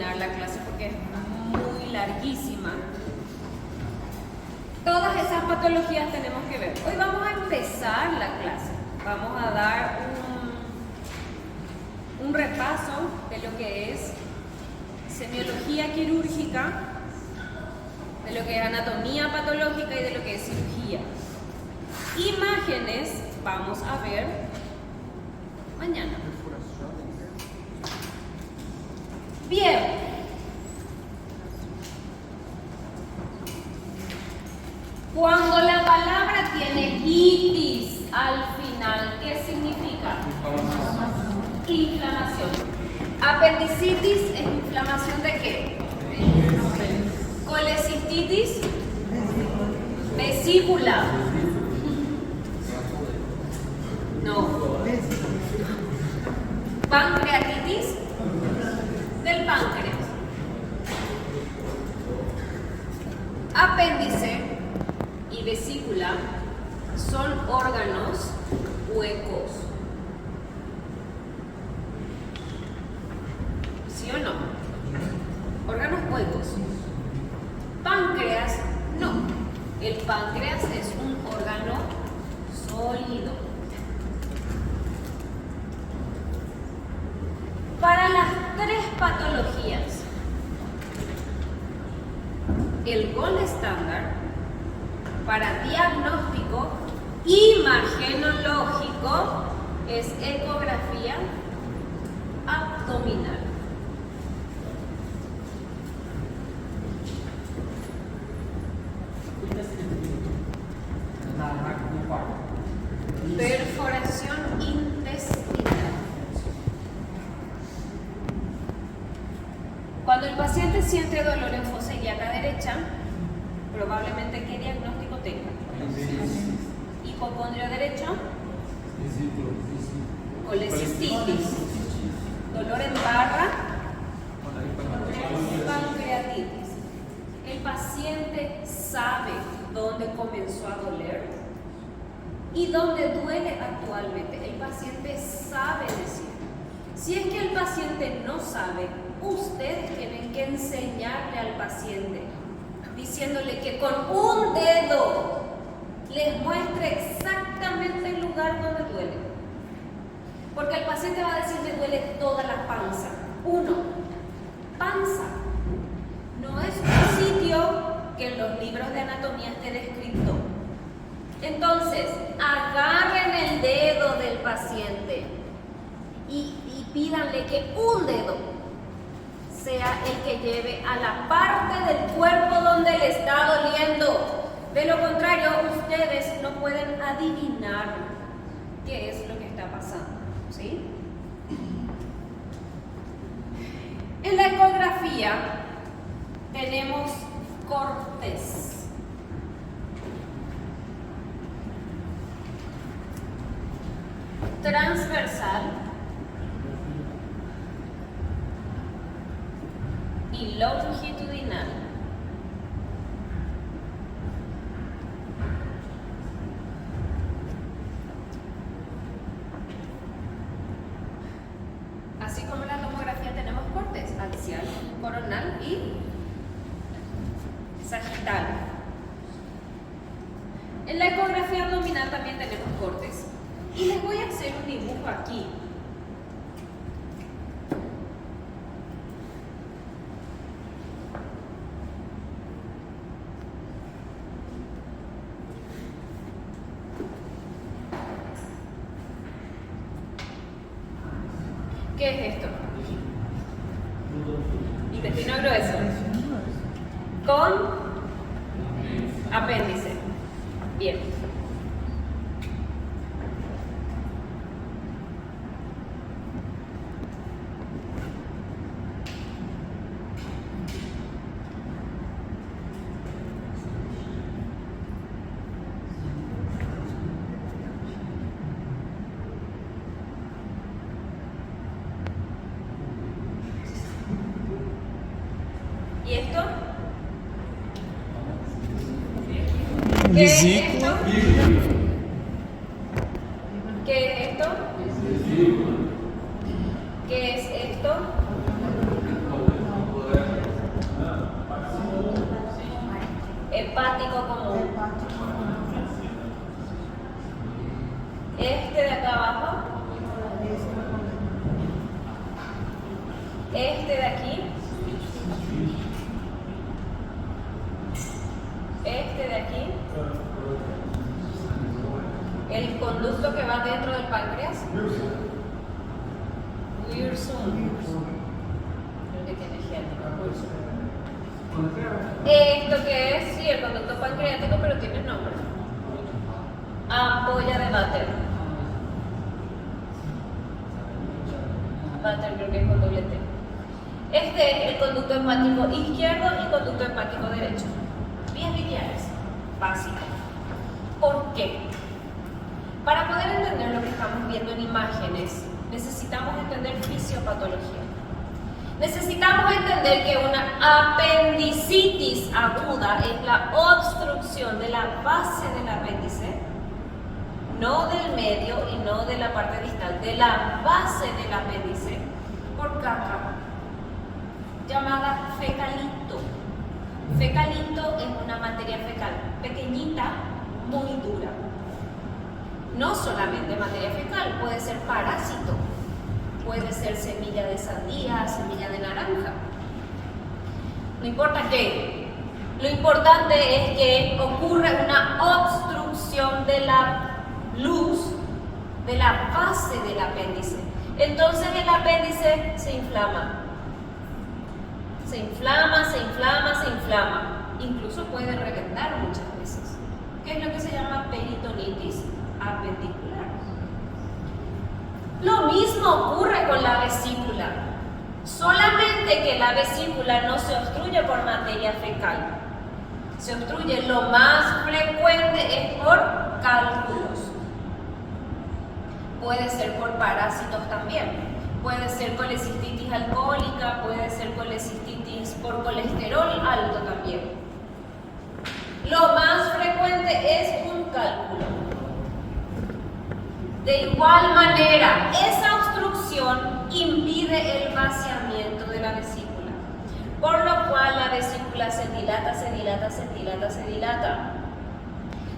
terminar la clase porque es muy larguísima. Todas esas patologías tenemos que ver. Hoy vamos a empezar la clase. Vamos a dar un repaso de lo que es semiología quirúrgica, de lo que es anatomía patológica y de lo que es cirugía. Imágenes vamos a ver mañana. Bien. Cuando la palabra tiene itis al final, ¿qué significa? Inflamación. Apendicitis es inflamación ¿de qué? Colecistitis, vesícula. No. Pancreatitis del páncreas. Apéndice y vesícula son órganos huecos. ¿Sí o no? Órganos huecos. Páncreas, no. El páncreas es un órgano sólido. Para las tres patologías, el gold estándar para diagnóstico imagenológico es ecografía abdominal. Perforación intestinal. Cuando el paciente siente dolor en fosa ilíaca derecha, probablemente ¿qué diagnóstico tenga? Hipocondrio derecho, colecistitis, dolor en barra, pancreatitis. El paciente sabe dónde comenzó a doler y dónde duele actualmente. El paciente sabe decir. Si es que el paciente no sabe, ustedes tienen que enseñarle al paciente, diciéndole que con un dedo les muestre exactamente el lugar donde duele. Porque el paciente va a decir que duele toda la panza. Panza. No es un sitio que en los libros de anatomía esté descrito. Entonces, agarren el dedo del paciente y pídanle que un dedo sea el que lleve a la parte del cuerpo donde le está doliendo. De lo contrario, ustedes no pueden adivinar qué es lo que está pasando, ¿sí? En la ecografía tenemos cortes. Transversal y longitudinal. Así como en la tomografía tenemos cortes axial, coronal y sagital. En la ecografía abdominal también tenemos cortes. Y les voy a hacer un dibujo aquí. ¿Qué es esto? Intestino grueso. Con apéndice. Bien. ¿Y esto? ¿Qué es esto? ¿Qué es esto? ¿Qué es esto? hepático común. Este de acá abajo. Este de aquí. Este de aquí. El conducto que va dentro del páncreas. Wirsum. Creo que tiene género. Esto que es, sí, el conducto pancreático, pero tiene nombre. Ampolla de Vater. Vater creo que es con doble T. Este es el conducto hepático izquierdo y conducto hepático derecho. Vías biliares, básico. ¿Por qué? Para poder entender lo que estamos viendo en imágenes, necesitamos entender fisiopatología. Necesitamos entender que una apendicitis aguda es la obstrucción de la base del apéndice, no del medio y no de la parte distal, de la base del apéndice por caca, llamada fecalito. Fecalito es una materia fecal pequeñita, muy dura. No solamente materia fecal, puede ser parásito, puede ser semilla de sandía, semilla de naranja. No importa qué, lo importante es que ocurre una obstrucción de la luz de la base del apéndice. Entonces el apéndice se inflama. Se inflama, se inflama, se inflama. Incluso puede reventar muchas veces. ¿Qué es lo que se llama peritonitis apendicular? Lo mismo ocurre con la vesícula. Solamente que la vesícula no se obstruye por materia fecal. Se obstruye, lo más frecuente es por cálculos. Puede ser por parásitos también. Puede ser colecistitis alcohólica, puede ser colecistitis por colesterol alto también. Lo más frecuente es un cálculo. De igual manera, esa obstrucción impide el vaciamiento de la vesícula, por lo cual la vesícula se dilata, se dilata, se dilata, se dilata.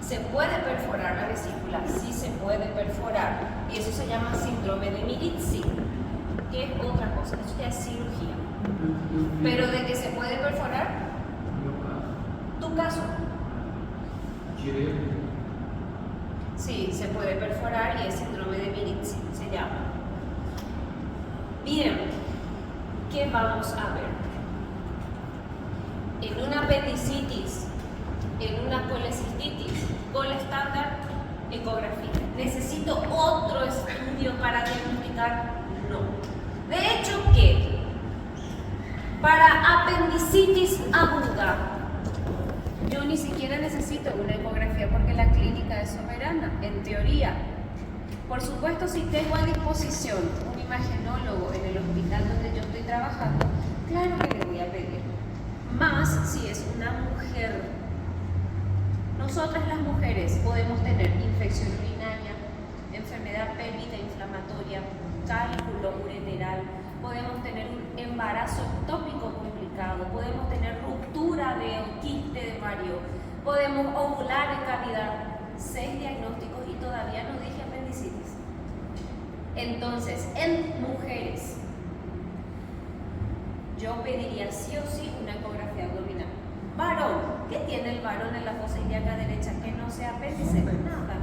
¿Se puede perforar la vesícula? Sí se puede perforar, y eso se llama síndrome de Mirizzi, que es otra cosa, eso ya es cirugía. Pero de que se puede perforar, tu caso. Sí, se puede perforar y es síndrome de Mirizzi, se llama. Bien, ¿qué vamos a ver? En una apendicitis, en una colecistitis, con la estándar, ecografía. ¿Necesito otro estudio para diagnosticar? No. De hecho, ¿qué? Para apendicitis aguda, yo ni siquiera necesito una ecografía porque la clínica es soberana, en teoría. Por supuesto, si tengo a disposición un imagenólogo en el hospital donde yo estoy trabajando, claro que le voy a pedir. Más si es una mujer. Nosotras las mujeres podemos tener infección urinaria, enfermedad pélvica inflamatoria, cálculo ureteral, podemos tener un embarazo ectópico complicado, podemos tener ruptura de quiste de ovario, podemos ovular en cavidad. 6 diagnósticos y todavía no dije apendicitis. Entonces, en mujeres, yo pediría sí o sí una ecografía abdominal. Varón, ¿qué tiene el varón en la fosa ilíaca derecha que no sea apéndice? Nada.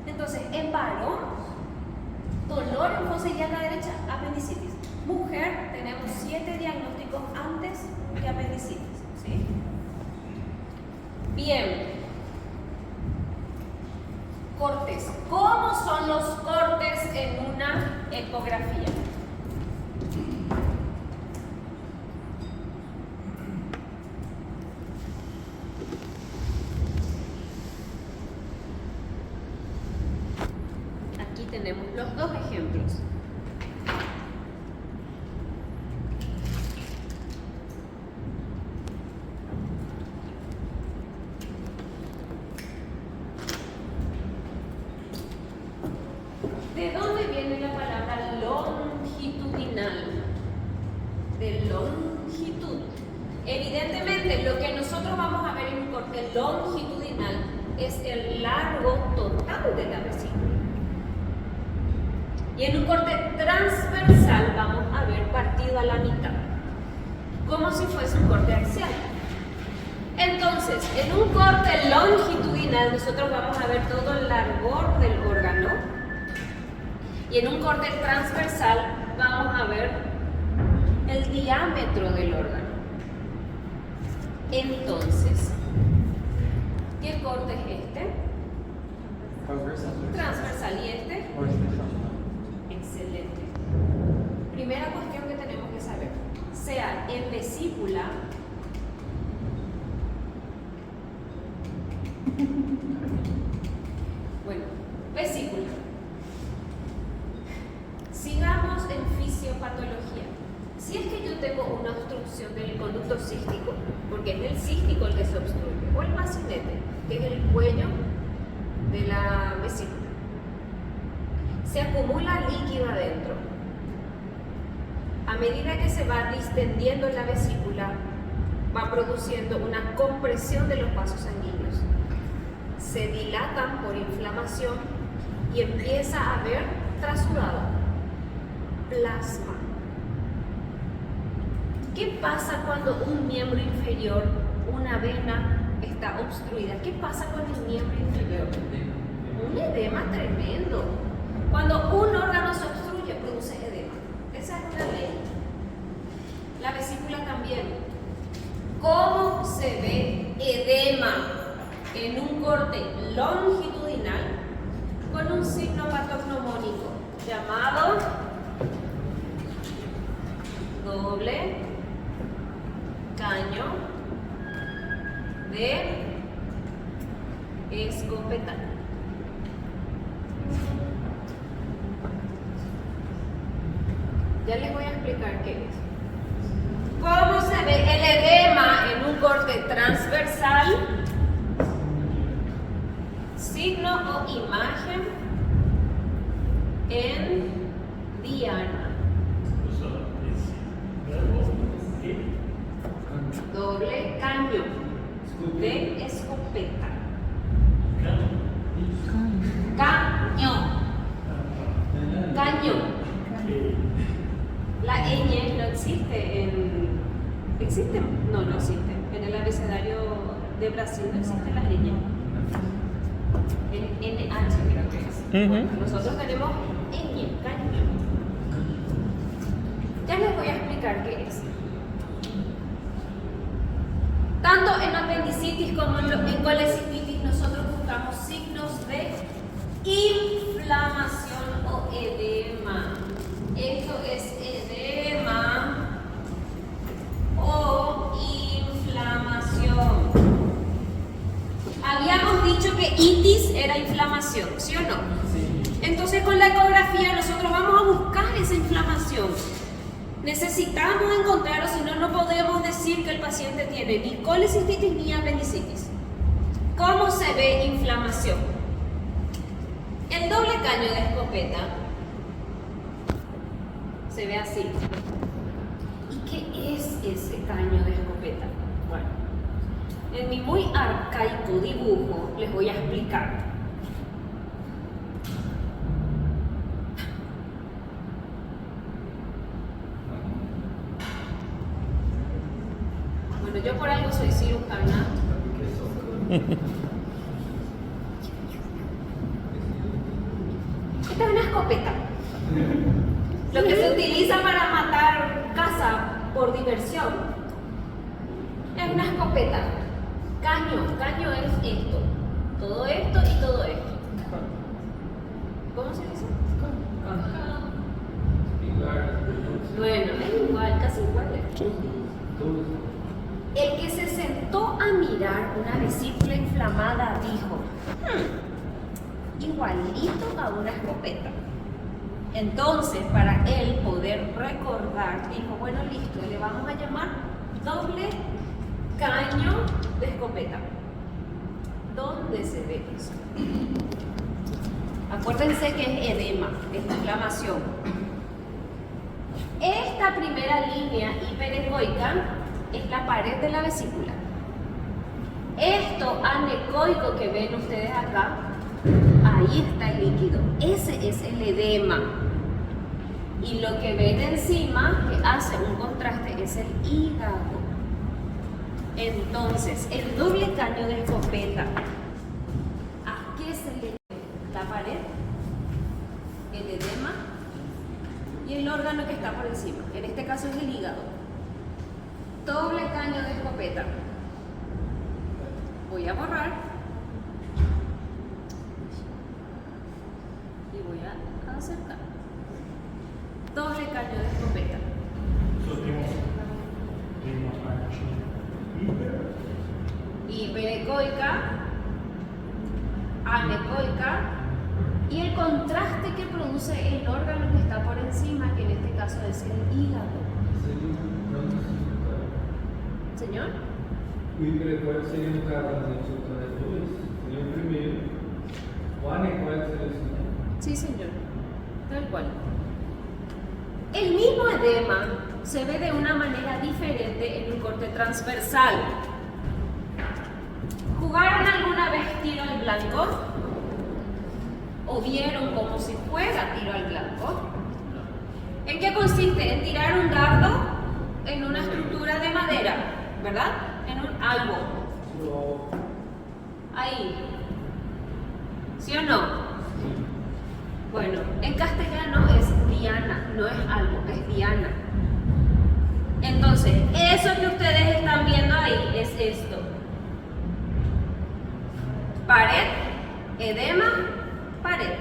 Entonces, en varón, dolor en fosa ilíaca derecha, apendicitis. Mujer, tenemos 7 diagnósticos antes de apendicitis. ¿Sí? Bien. Cortes. ¿Cómo son los cortes en una ecografía? Aquí tenemos los dos ejemplos. ¿De dónde viene la palabra longitudinal? De longitud. Evidentemente, lo que nosotros vamos a ver en un corte longitudinal es el largo total de la vesícula. Y en un corte transversal vamos a ver partido a la mitad, como si fuese un corte axial. Entonces, en un corte longitudinal nosotros vamos a ver todo el largor del órgano, y en un corte transversal vamos a ver el diámetro del órgano. Entonces, ¿qué corte es este? Transversal. ¿Y este? Excelente. Primera cuestión que tenemos que saber, sea en vesícula bueno, vesícula. Sigamos en fisiopatología. Si es que yo tengo una obstrucción del conducto cístico, porque es el cístico el que se obstruye, o el bacinete, que es el cuello de la vesícula, se acumula líquido adentro. A medida que se va distendiendo la vesícula, va produciendo una compresión de los vasos sanguíneos. Se dilatan por inflamación y empieza a haber trasudado plasma. ¿Qué pasa cuando un miembro inferior, una vena, está obstruida? ¿Qué pasa con el miembro inferior? Un edema tremendo. Cuando un órgano se obstruye, produce edema. Esa es una ley. La vesícula también. ¿Cómo se ve edema en un corte longitudinal con un signo patognomónico llamado doble caño de escopeta? Ya les voy a explicar qué es. ¿Cómo se ve el edema en un corte transversal? Signo o imagen en diana. Doble caño de escopeta. Caño. Caño. La ñ no existe en... ¿Existe? No, no existe. En el abecedario de Brasil no existe la ñ. En NH creo que es. Bueno, nosotros tenemos ñ, caño. Ya les voy a explicar qué es. Tanto en apendicitis como en colecistitis nosotros buscamos signos de inflamación o edema. Esto es edema o inflamación. Habíamos dicho que itis era inflamación, ¿sí o no? Sí. Entonces con la ecografía nosotros vamos a buscar esa inflamación. Necesitamos encontrarlo, si no, no podemos decir que el paciente tiene ni colecistitis ni apendicitis. ¿Cómo se ve inflamación? El doble caño de escopeta se ve así. ¿Y qué es ese caño de escopeta? Bueno, en mi muy arcaico dibujo les voy a explicar. Bueno, yo por algo soy cirujana. Esta es una escopeta. Lo que se utiliza para matar caza por diversión es una escopeta. Caño es esto. Todo esto y todo esto. ¿Cómo se dice? Bueno, es igual, casi igual. El que se sentó a mirar una vesícula inflamada dijo, igualito a una escopeta. Entonces, para él poder recordar, dijo, bueno, listo, le vamos a llamar doble caño de escopeta. ¿Dónde se ve eso? Acuérdense que es edema, es inflamación. Esta primera línea hiperecoica es la pared de la vesícula. Esto anecoico que ven ustedes acá, ahí está el líquido. Ese es el edema. Y lo que ven encima, que hace un contraste, es el hígado. Entonces, el doble caño de escopeta, ¿a qué se le debe? La pared, el edema y el órgano que está por encima. En este caso es el hígado. Doble caño de escopeta. Voy a borrar y voy a acercar. Doble caño de escopeta. Hiperecoica, anecoica, y el contraste que produce el órgano que está por encima, que en este caso es el hígado. ¿Señor? O hiperecoico seria no caso da insulta de 2, seria o primeiro. O anecoico seria o segundo. Sí, señor. Tal cual. El mismo edema se ve de una manera diferente en un corte transversal. ¿Jugaron alguna vez tiro al blanco? ¿O vieron cómo se juega tiro al blanco? ¿En qué consiste? En tirar un dardo en una estructura de madera, ¿verdad? En un algo. Ahí. ¿Sí o no? Bueno, en castellano es diana, no es algo, es diana. Entonces, eso que ustedes están viendo ahí es esto. Pared, edema, pared.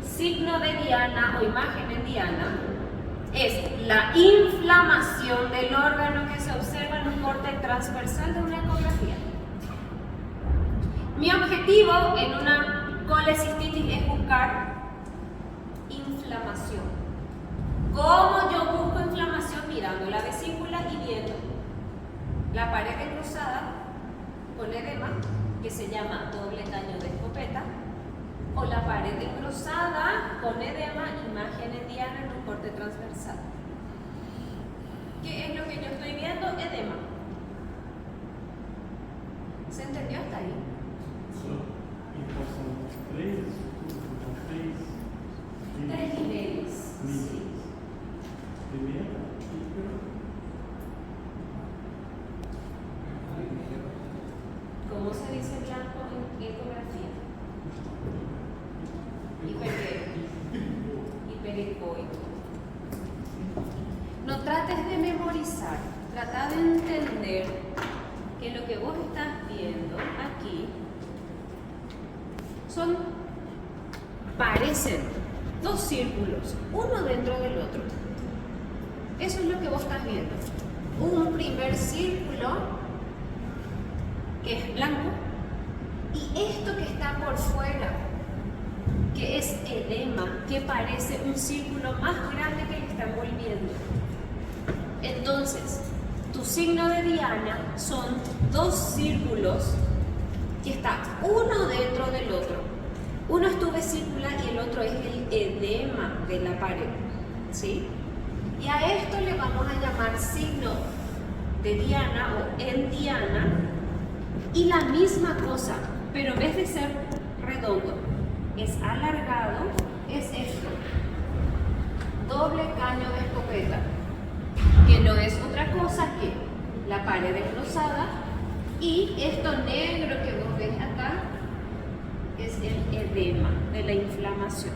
Signo de diana o imagen en diana es la inflamación del órgano que se observa en un corte transversal de una ecografía. Mi objetivo en una colecistitis es buscar inflamación. ¿Cómo yo busco inflamación? Mirando la vesícula y viendo la pared engrosada con edema, que se llama doble caño de escopeta, o la pared engrosada con edema, imagen en diana en un corte transversal. ¿Qué es lo que yo estoy viendo? Edema. ¿Se entendió hasta ahí? Então são três Tres niveles. Sí. Primeiro, ¿Cómo se dice blanco en ecografía? Hiperecoico. No trates de memorizar, trata de entender que lo que vos estás viendo aquí parecen dos círculos, uno dentro del otro. Eso es lo que vos estás viendo. Un primer círculo que es blanco, y esto que está por fuera, que es edema, que parece un círculo más grande que le está envolviendo. Entonces, tu signo de diana son dos círculos que están uno dentro del otro. Uno es tu vesícula y el otro es el edema de la pared, ¿sí? Y a esto le vamos a llamar signo de diana o en diana. Y la misma cosa, pero en vez de ser redondo, es alargado, es esto. Doble caño de escopeta, que no es otra cosa que la pared engrosada, y esto negro que vos ves acá es el edema de la inflamación.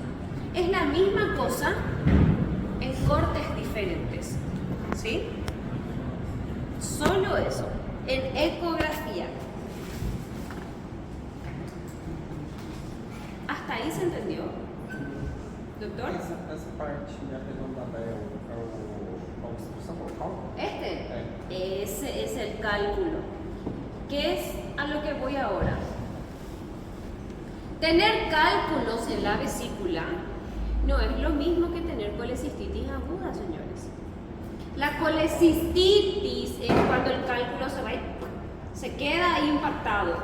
Es la misma cosa en cortes diferentes, ¿sí? Solo eso, en ecografía. ¿Hasta ahí se entendió? ¿Doctor? Essa parte arredondada é a obstrução vocal? Ese es el cálculo. ¿Qué es a lo que voy ahora? Tener cálculos en la vesícula no es lo mismo que tener colecistitis aguda, señores. La colecistitis es cuando el cálculo se queda ahí impactado.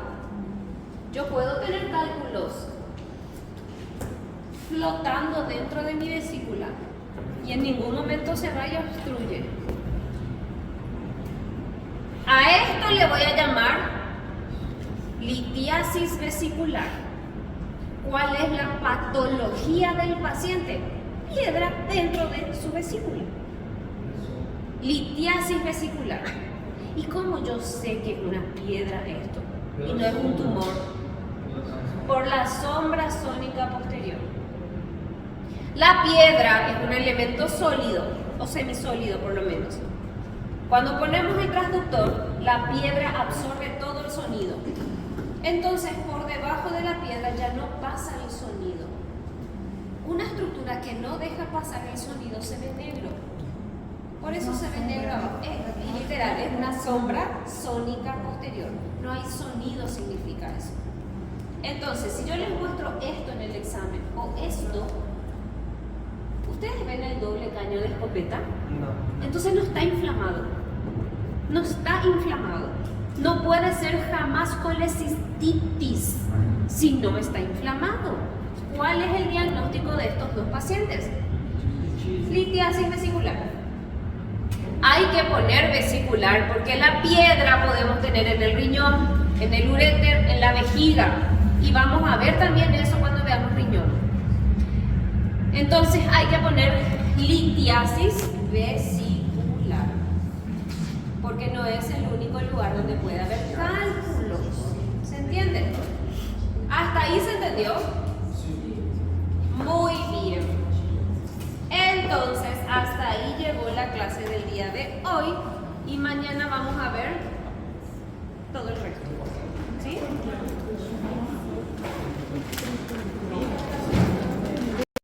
Yo puedo tener cálculos flotando dentro de mi vesícula y en ningún momento se va y obstruye. A esto le voy a llamar litiasis vesicular. ¿Cuál es la patología del paciente? Piedra dentro de su vesícula. Litiasis vesicular. ¿Y cómo yo sé que es una piedra esto? Y no es un tumor. Por la sombra sónica posterior. La piedra es un elemento sólido, o semisólido por lo menos. Cuando ponemos el transductor, la piedra absorbe todo el sonido. Entonces, por debajo de la piedra ya no pasa el sonido. Una estructura que no deja pasar el sonido se ve negro. Por eso se ve negro abajo. Y literal, es una sombra sónica posterior. No hay sonido, significa eso. Entonces, si yo les muestro esto en el examen o esto, ¿ustedes ven el doble caño de escopeta? No. Entonces no está inflamado. No está inflamado. No puede ser jamás colecistitis si no está inflamado. ¿Cuál es el diagnóstico de estos dos pacientes? Litiasis vesicular. Hay que poner vesicular porque la piedra podemos tener en el riñón, en el uréter, en la vejiga. Y vamos a ver también eso cuando veamos riñón. Entonces hay que poner litiasis vesicular. Porque no es el único lugar donde puede haber cálculos. ¿Se entiende? ¿Hasta ahí se entendió? Muy